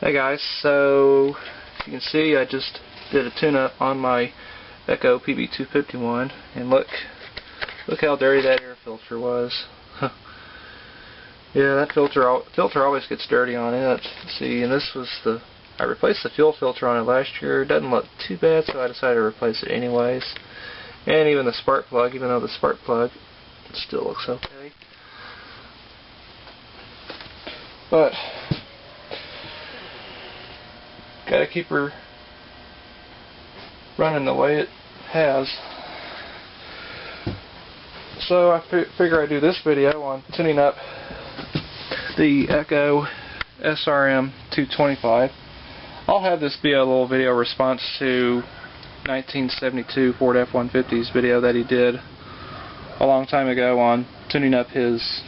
Hey guys, so as you can see I just did a tune-up on my Echo PB251 and look how dirty that air filter was. Yeah, that filter always gets dirty on it. See, and this was I replaced the fuel filter on it last year. It doesn't look too bad, so I decided to replace it anyways. And even the spark plug, even though the spark plug still looks okay. But gotta keep her running the way it has. So I figure I'd do this video on tuning up the Echo SRM 225. I'll have this be a little video response to 1972 Ford F-150's video that he did a long time ago on tuning up his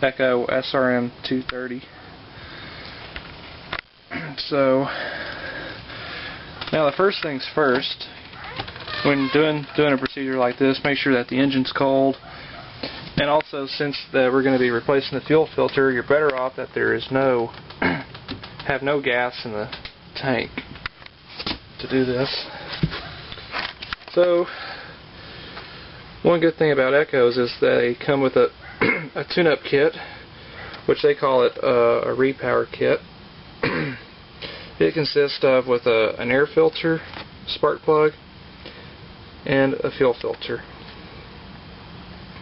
Echo SRM 230. So now the first things first, when doing a procedure like this, make sure that the engine's cold. And also, since we're going to be replacing the fuel filter, you're better off that there is have no gas in the tank to do this. So one good thing about Echoes is they come with a tune-up kit, which they call it a repower kit. It consists of with an air filter, spark plug, and a fuel filter.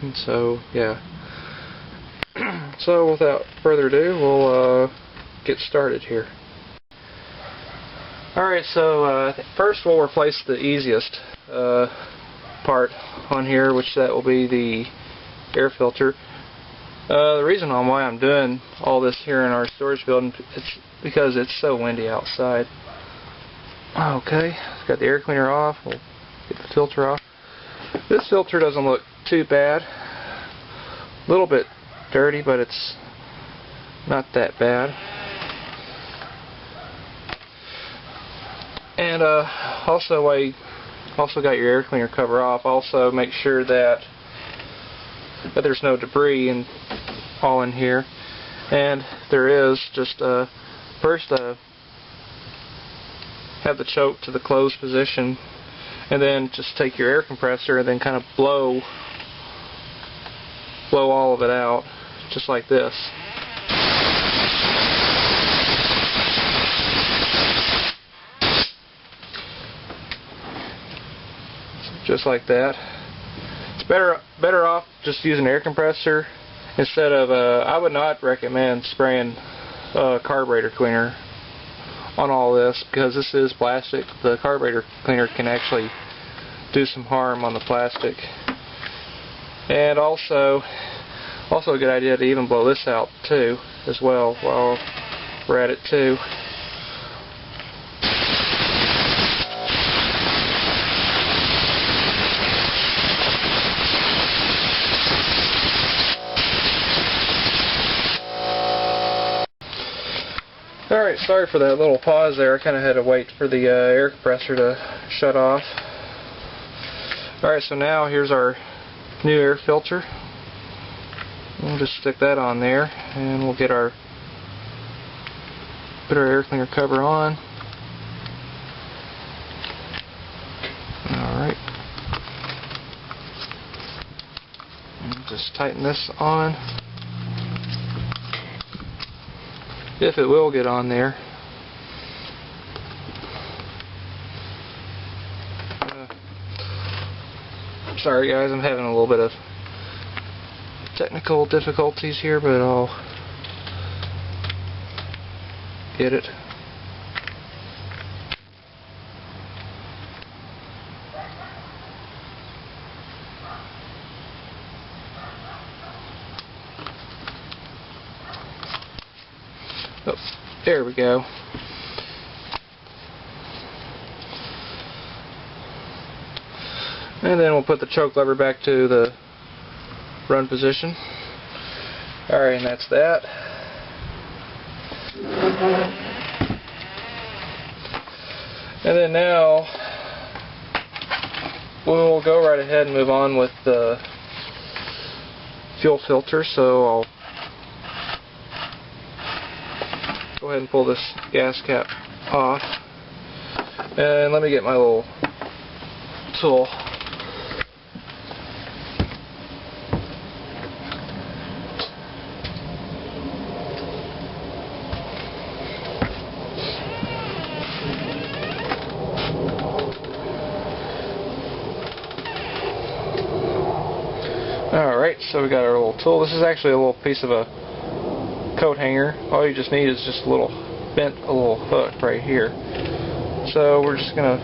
And so, yeah. So without further ado, we'll get started here. Alright, so first we'll replace the easiest part on here, which that will be the air filter. The reason why I'm doing all this here in our storage building is because it's so windy outside. Okay, got the air cleaner off. We'll get the filter off. This filter doesn't look too bad. A little bit dirty, but it's not that bad. And also, while you also got your air cleaner cover off, also make sure that there's no debris all in here. And if there is, just first have the choke to the closed position, and then just take your air compressor and then kind of blow all of it out, just like this. Just like that. It's better off just using an air compressor instead of I would not recommend spraying carburetor cleaner on all this, because this is plastic. The carburetor cleaner can actually do some harm on the plastic. And also a good idea to even blow this out too, as well, while we're at it too. Alright, sorry for that little pause there. I kind of had to wait for the air compressor to shut off. Alright, so now here's our new air filter. We'll just stick that on there, and we'll put our air cleaner cover on. Alright. Just tighten this on. If it will get on there. Sorry guys, I'm having a little bit of technical difficulties here, but I'll get it. Oh, there we go. And then we'll put the choke lever back to the run position. Alright, and that's that. And then now we'll go right ahead and move on with the fuel filter. So I'll go go ahead and pull this gas cap off. And let me get my little tool. Alright, so we got our little tool. This is actually a little piece of a coat hanger. All you just need is just a little hook right here. So we're just gonna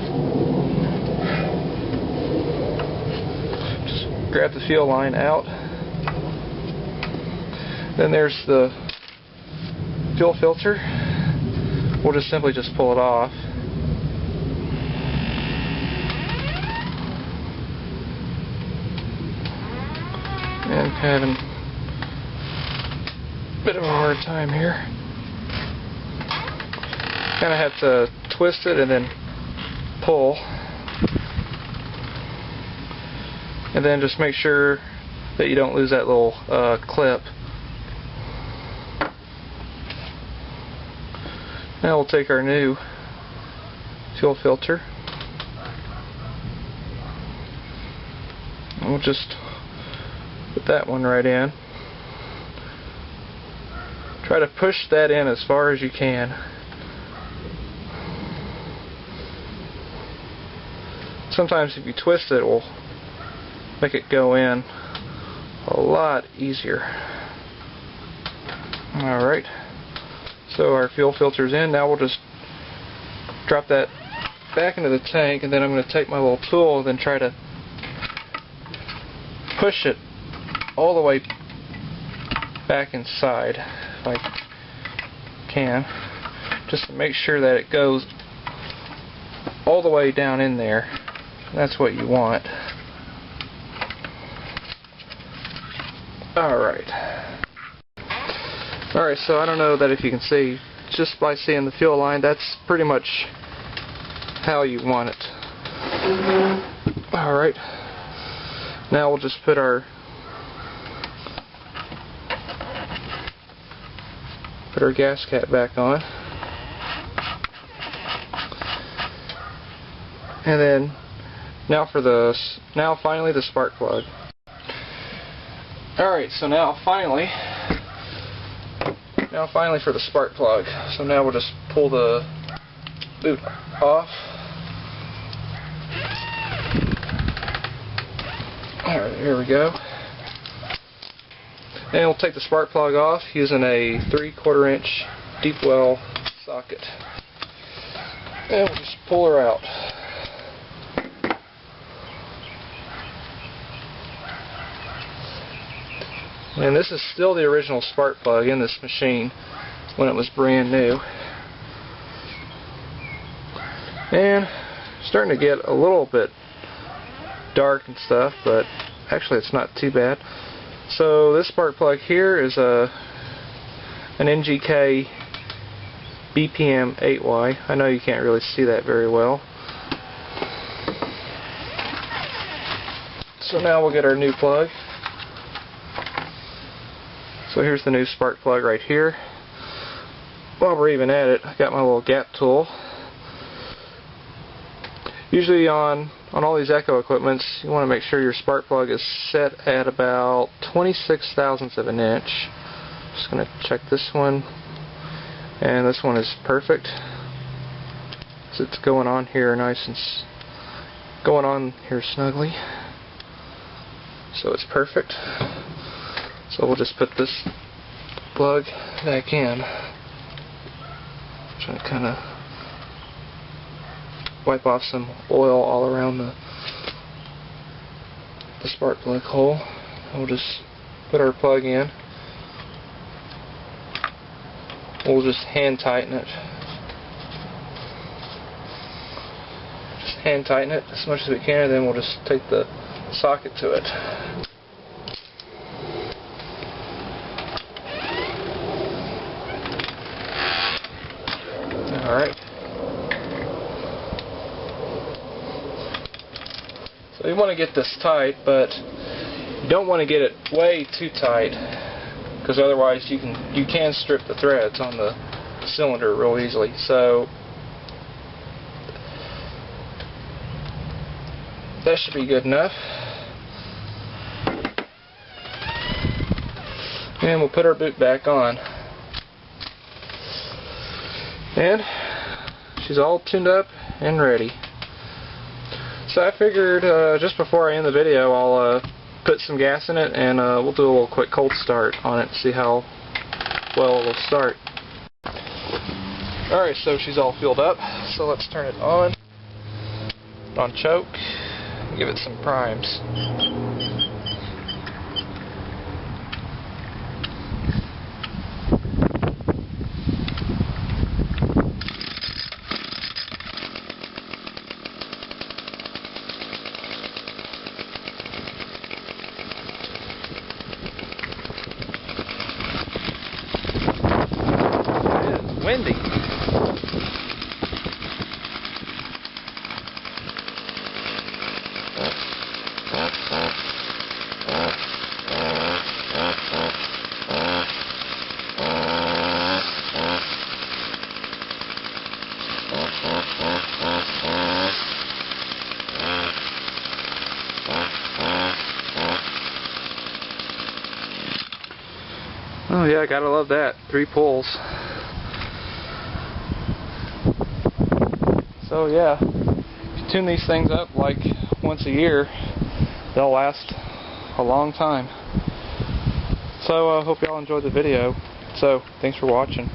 just grab the fuel line out. Then there's the fuel filter. We'll just simply just pull it off. And having a bit of a hard time here. Kind of have to twist it and then pull. And then just make sure that you don't lose that little clip. Now we'll take our new fuel filter. And we'll just put that one right in. Try to push that in as far as you can. Sometimes if you twist it, it will make it go in a lot easier. Alright, so our fuel filter's in. Now we'll just drop that back into the tank, and then I'm going to take my little tool and then try to push it all the way back inside if I can, just to make sure that it goes all the way down in there. That's what you want. Alright, so I don't know that if you can see, just by seeing the fuel line, that's pretty much how you want it. Alright, now we'll just put our gas cap back on, and then now finally the spark plug. Alright, so now finally for the spark plug. So now we'll just pull the boot off. Alright, here we go. And we'll take the spark plug off using a 3/4 inch deep well socket. And we'll just pull her out. And this is still the original spark plug in this machine when it was brand new. And starting to get a little bit dark and stuff, but actually it's not too bad. So this spark plug here is an NGK BPM 8Y. I know you can't really see that very well. So now we'll get our new plug. So here's the new spark plug right here. While we're even at it, I got my little gap tool. Usually on all these Echo equipments, you want to make sure your spark plug is set at about 26 thousandths of an inch. Just going to check this one, and this one is perfect. So it's going on here nice and going on here snugly. So it's perfect. So we'll just put this plug back in. Try to kind of wipe off some oil all around the spark plug hole. We'll just put our plug in. We'll just hand tighten it. Just hand tighten it as much as we can, and then we'll just take the socket to it. Alright. So you want to get this tight, but you don't want to get it way too tight, because otherwise you can strip the threads on the cylinder real easily. So that should be good enough. And we'll put our boot back on. And she's all tuned up and ready. So I figured just before I end the video, I'll put some gas in it, and we'll do a little quick cold start on it to see how well it'll start. Alright, so she's all filled up, so let's turn it on choke, and give it some primes. Windy. Oh yeah, gotta love that. 3 pulls. So yeah, if you tune these things up like once a year, they'll last a long time. So I hope y'all enjoyed the video. So thanks for watching.